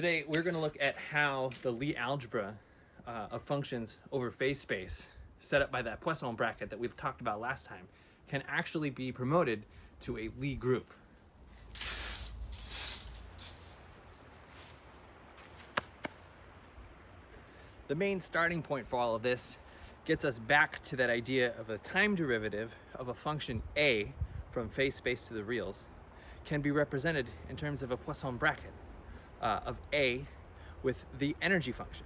Today, we're going to look at how the Lie algebra of functions over phase space, set up by that Poisson bracket that we've talked about last time, can actually be promoted to a Lie group. The main starting point for all of this gets us back to that idea of a time derivative of a function a from phase space to the reals can be represented in terms of a Poisson bracket of a with the energy function.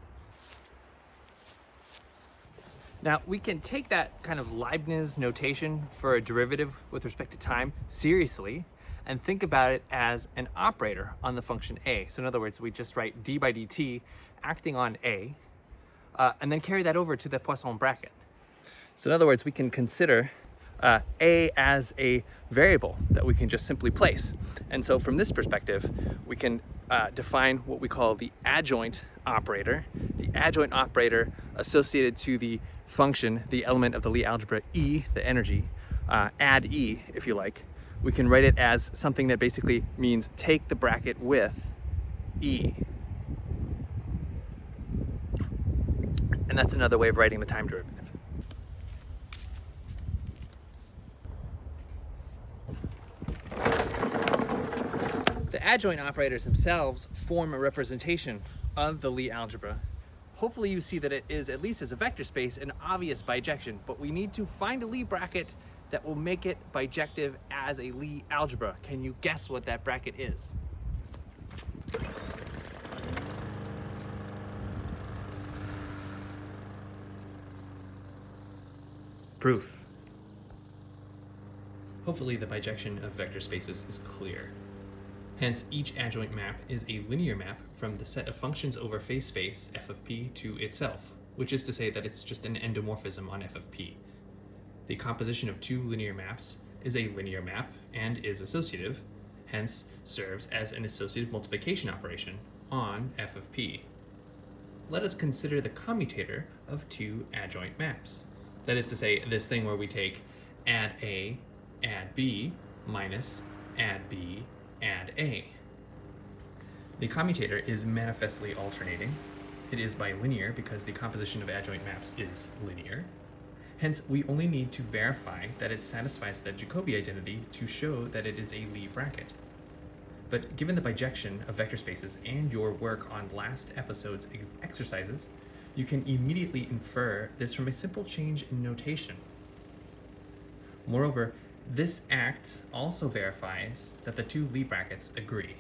Now, we can take that kind of Leibniz notation for a derivative with respect to time seriously and think about it as an operator on the function a. So in other words, we just write d by dt acting on a, and then carry that over to the Poisson bracket. So in other words, we can consider a as a variable that we can just simply place. And so from this perspective, we can define what we call the adjoint operator. The adjoint operator associated to the function, the element of the Lie algebra E, the energy, add E, if you like. We can write it as something that basically means take the bracket with E. And that's another way of writing the time derivative. The adjoint operators themselves form a representation of the Lie algebra. Hopefully you see that it is, at least as a vector space, an obvious bijection, but we need to find a Lie bracket that will make it bijective as a Lie algebra. Can you guess what that bracket is? Proof. Hopefully the bijection of vector spaces is clear. Hence, each adjoint map is a linear map from the set of functions over phase space, f of p, to itself, which is to say that it's just an endomorphism on f of p. The composition of two linear maps is a linear map and is associative, hence serves as an associative multiplication operation on f of p. Let us consider the commutator of two adjoint maps. That is to say, this thing where we take add a, add b, minus add b, add a. The commutator is manifestly alternating. It is bilinear because the composition of adjoint maps is linear. Hence, we only need to verify that it satisfies the Jacobi identity to show that it is a Lie bracket. But given the bijection of vector spaces and your work on last episode's exercises, you can immediately infer this from a simple change in notation. Moreover, this act also verifies that the two Lie brackets agree.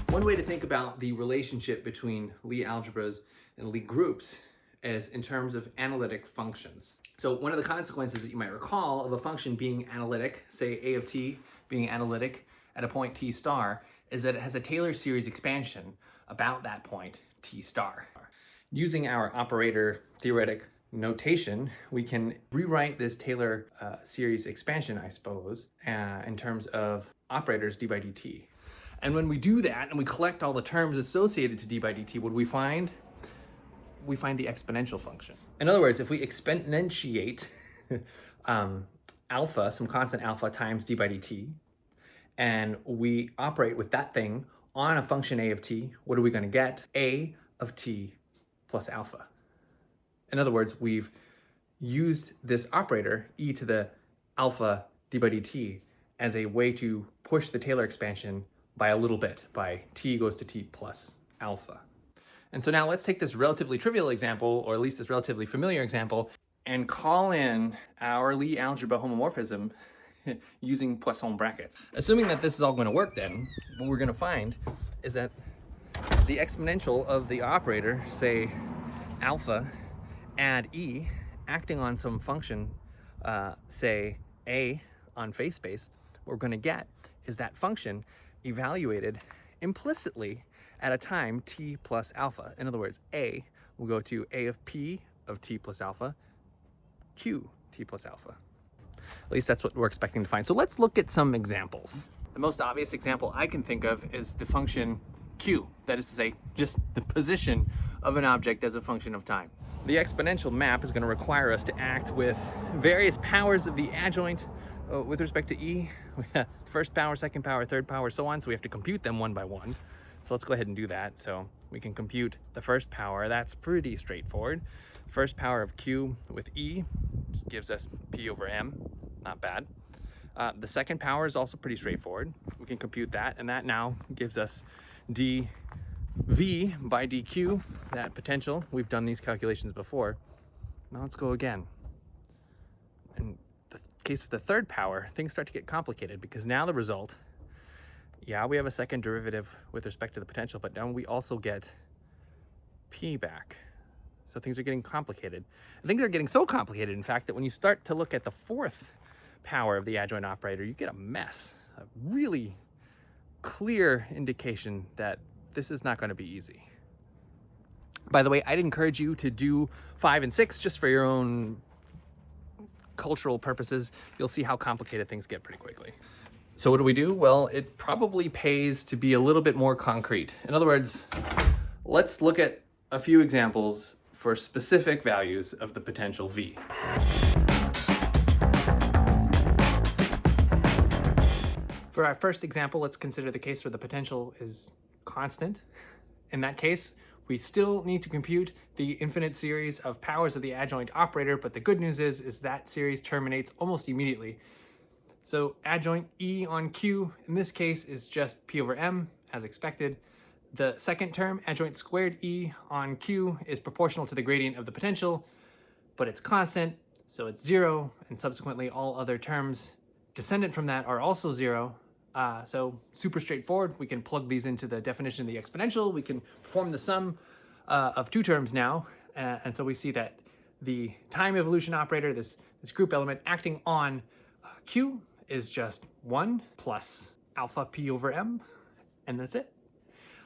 One way to think about the relationship between Lie algebras and Lie groups is in terms of analytic functions. So one of the consequences that you might recall of a function being analytic, say a of t being analytic at a point t star, is that it has a Taylor series expansion about that point t star. Using our operator theoretic notation, we can rewrite this Taylor series expansion, I suppose, in terms of operators d by dt. And when we do that and we collect all the terms associated to d by dt, what do we find? We find the exponential function. In other words, if we exponentiate alpha, some constant alpha times d by dt, and we operate with that thing on a function a of t, what are we going to get? A of t plus alpha. In other words, we've used this operator, e to the alpha d by dt, as a way to push the Taylor expansion by a little bit, by t goes to t plus alpha. And so now let's take this relatively trivial example, or at least this relatively familiar example, and call in our Lie algebra homomorphism using Poisson brackets. Assuming that this is all going to work, then what we're going to find is that the exponential of the operator, say alpha add e, acting on some function, say a on phase space, what we're going to get is that function evaluated implicitly at a time t plus alpha. In other words, a will go to a of p of t plus alpha, q t plus alpha. At least that's what we're expecting to find. So let's look at some examples. The most obvious example I can think of is the function q, that is to say, just the position of an object as a function of time. The exponential map is going to require us to act with various powers of the adjoint with respect to E. We have first power, second power, third power, so on. So we have to compute them one by one. So let's go ahead and do that. So we can compute the first power. That's pretty straightforward. First power of Q with E just gives us P over M. Not bad. The second power is also pretty straightforward. We can compute that, and that now gives us dV by dQ, that potential. We've done these calculations before. Now let's go again. In the case of the third power, things start to get complicated because now the result, yeah, we have a second derivative with respect to the potential, but now we also get P back. So things are getting complicated. And things are getting so complicated, in fact, that when you start to look at the fourth power of the adjoint operator, you get a mess, a really clear indication that this is not going to be easy. By the way, I'd encourage you to do 5 and 6 just for your own cultural purposes. You'll see how complicated things get pretty quickly. So what do we do? Well, it probably pays to be a little bit more concrete. In other words, let's look at a few examples for specific values of the potential V. For our first example, let's consider the case where the potential is constant. In that case, we still need to compute the infinite series of powers of the adjoint operator, but the good news is that series terminates almost immediately. So adjoint E on Q, in this case, is just P over M, as expected. The second term, adjoint squared E on Q, is proportional to the gradient of the potential, but it's constant, so it's 0, and subsequently all other terms descendant from that are also 0. So super straightforward. We can plug these into the definition of the exponential. We can perform the sum of two terms now. And so we see that the time evolution operator, this group element acting on Q, is just 1 plus alpha P over M, and that's it.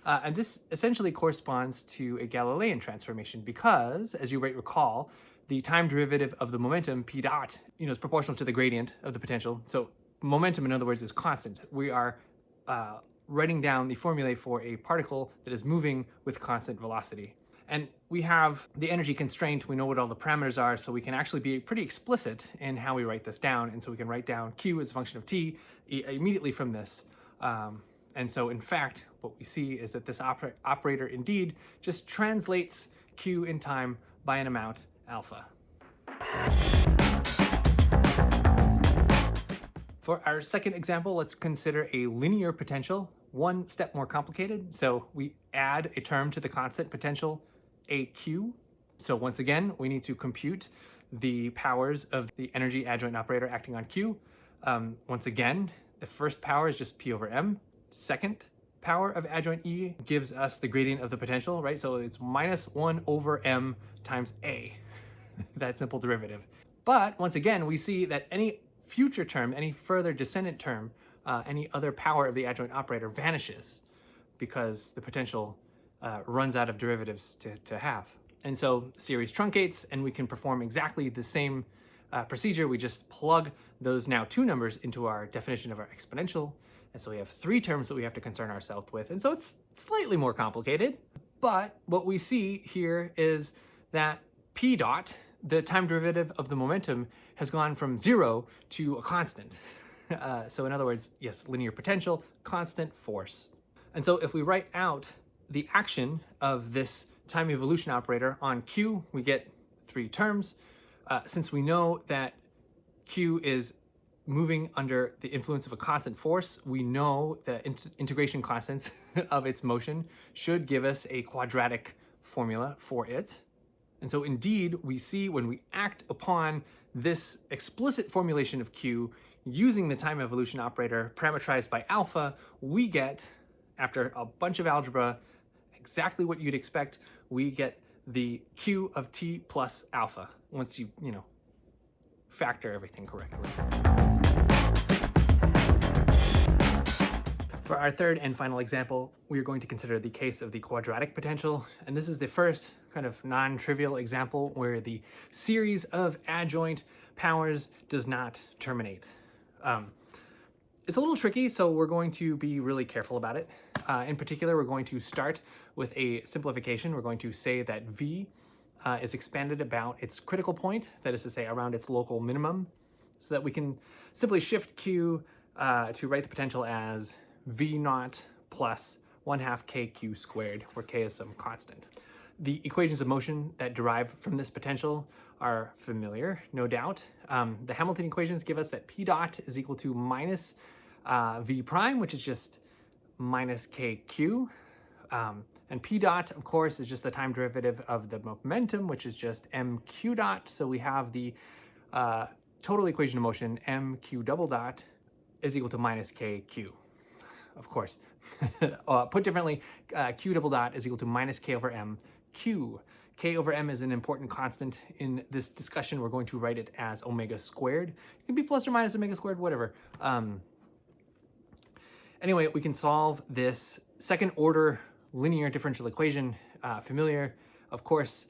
And this essentially corresponds to a Galilean transformation because, as you might recall, the time derivative of the momentum P dot, is proportional to the gradient of the potential. So momentum, in other words, is constant. We are writing down the formulae for a particle that is moving with constant velocity. And we have the energy constraint. We know what all the parameters are, so we can actually be pretty explicit in how we write this down. And so we can write down Q as a function of T immediately from this. And so, in fact, what we see is that this operator indeed just translates Q in time by an amount alpha. For our second example, let's consider a linear potential, one step more complicated. So we add a term to the constant potential AQ. So once again, we need to compute the powers of the energy adjoint operator acting on Q. Once again, the first power is just P over M. Second power of adjoint E gives us the gradient of the potential, right? So it's minus 1 over M times A, that simple derivative. But once again, we see that any future term, any further descendant term, any other power of the adjoint operator vanishes because the potential runs out of derivatives to have. And so the series truncates, and we can perform exactly the same procedure. We just plug those now two numbers into our definition of our exponential. And so we have three terms that we have to concern ourselves with. And so it's slightly more complicated. But what we see here is that P dot, the time derivative of the momentum, has gone from 0 to a constant. So in other words, yes, linear potential, constant force. And so if we write out the action of this time evolution operator on Q, we get three terms. Since we know that Q is moving under the influence of a constant force, we know the integration constants of its motion should give us a quadratic formula for it. And so indeed, we see when we act upon this explicit formulation of Q using the time evolution operator parametrized by alpha, we get, after a bunch of algebra, exactly what you'd expect. We get the Q of T plus alpha once you factor everything correctly. For our third and final example, we are going to consider the case of the quadratic potential. And this is the first kind of non-trivial example where the series of adjoint powers does not terminate. It's a little tricky, so we're going to be really careful about it. In particular, we're going to start with a simplification. We're going to say that V is expanded about its critical point, that is to say around its local minimum, so that we can simply shift q to write the potential as v naught plus 1/2 kq squared, where k is some constant. The equations of motion that derive from this potential are familiar, no doubt. The Hamilton equations give us that p dot is equal to minus v prime, which is just minus kq. And p dot, of course, is just the time derivative of the momentum, which is just mq dot. So we have the total equation of motion, mq double dot, is equal to minus kq. Of course. Put differently, q double dot is equal to minus k over m q. K over m is an important constant in this discussion. We're going to write it as omega squared. It can be plus or minus omega squared, whatever. Anyway, we can solve this second order linear differential equation. Familiar, of course.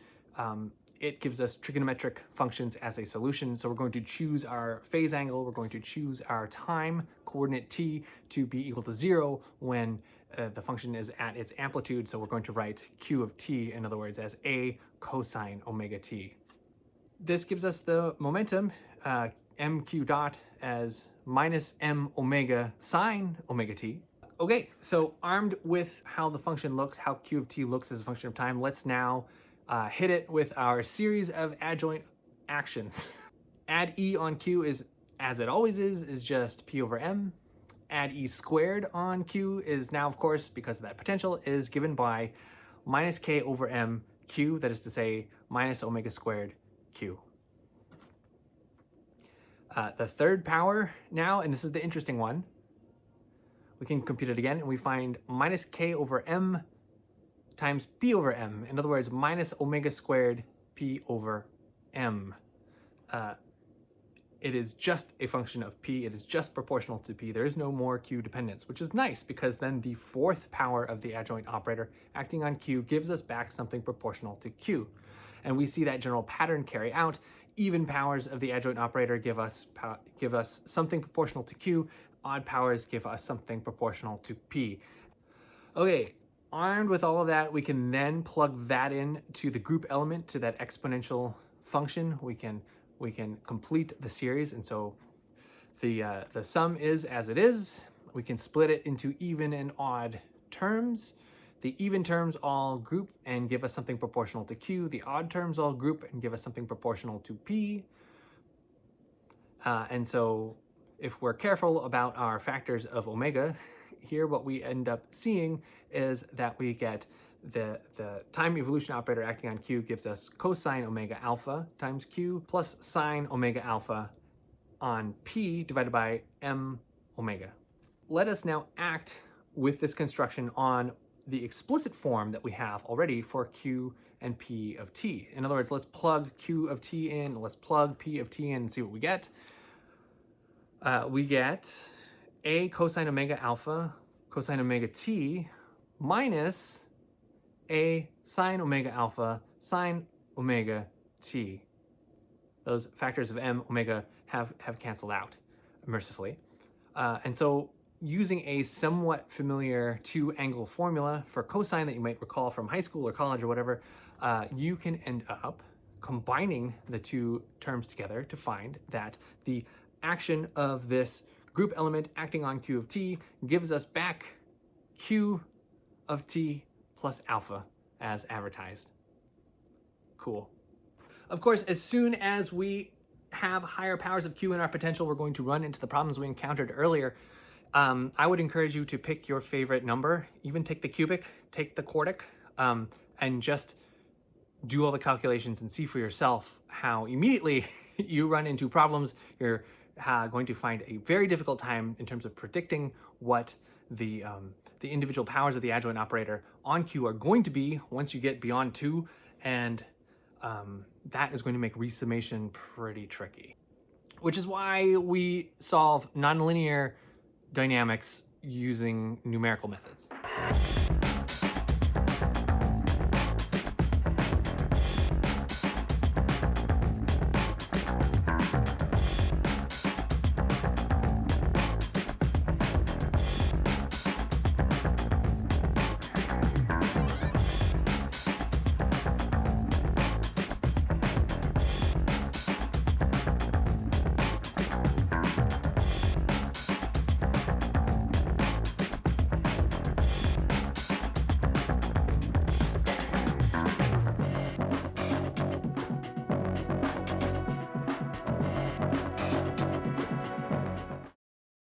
It gives us trigonometric functions as a solution. So we're going to choose our phase angle. We're going to choose our time coordinate t to be equal to 0 when the function is at its amplitude. So we're going to write q of t, in other words, as a cosine omega t. This gives us the momentum, mq dot, as minus m omega sine omega t. Okay, so armed with how the function looks, how q of t looks as a function of time, let's now hit it with our series of adjoint actions. Add e on q is, as it always is just p over m. Add e squared on q is now, of course, because of that potential, is given by minus k over m q, that is to say, minus omega squared q. The third power now, and this is the interesting one, we can compute it again, and we find minus k over m times p over m. In other words, minus omega squared p over m. It is just a function of p. It is just proportional to p. There is no more q dependence, which is nice because then the fourth power of the adjoint operator acting on q gives us back something proportional to q. And we see that general pattern carry out. Even powers of the adjoint operator give us something proportional to q. Odd powers give us something proportional to p. Okay, armed with all of that, we can then plug that in to the group element, to that exponential function. We can complete the series, and so the sum is as it is. We can split it into even and odd terms. The even terms all group and give us something proportional to q. The odd terms all group and give us something proportional to p. And so if we're careful about our factors of omega, here what we end up seeing is that we get the time evolution operator acting on q gives us cosine omega alpha times q plus sine omega alpha on p divided by m omega. Let us now act with this construction on the explicit form that we have already for q and p of t. In other words, let's plug q of t in, let's plug p of t in and see what we get. We get a cosine omega alpha cosine omega t minus a sine omega alpha sine omega t. Those factors of m omega have canceled out mercifully. And so using a somewhat familiar two-angle formula for cosine that you might recall from high school or college or whatever, you can end up combining the two terms together to find that the action of this group element acting on q of t gives us back q of t plus alpha as advertised. Cool. Of course, as soon as we have higher powers of q in our potential, we're going to run into the problems we encountered earlier. I would encourage you to pick your favorite number, even take the cubic, take the quartic, and just do all the calculations and see for yourself how immediately you run into problems. You're going to find a very difficult time in terms of predicting what the individual powers of the adjoint operator on q are going to be once you get beyond 2, and that is going to make resummation pretty tricky. Which is why we solve nonlinear dynamics using numerical methods.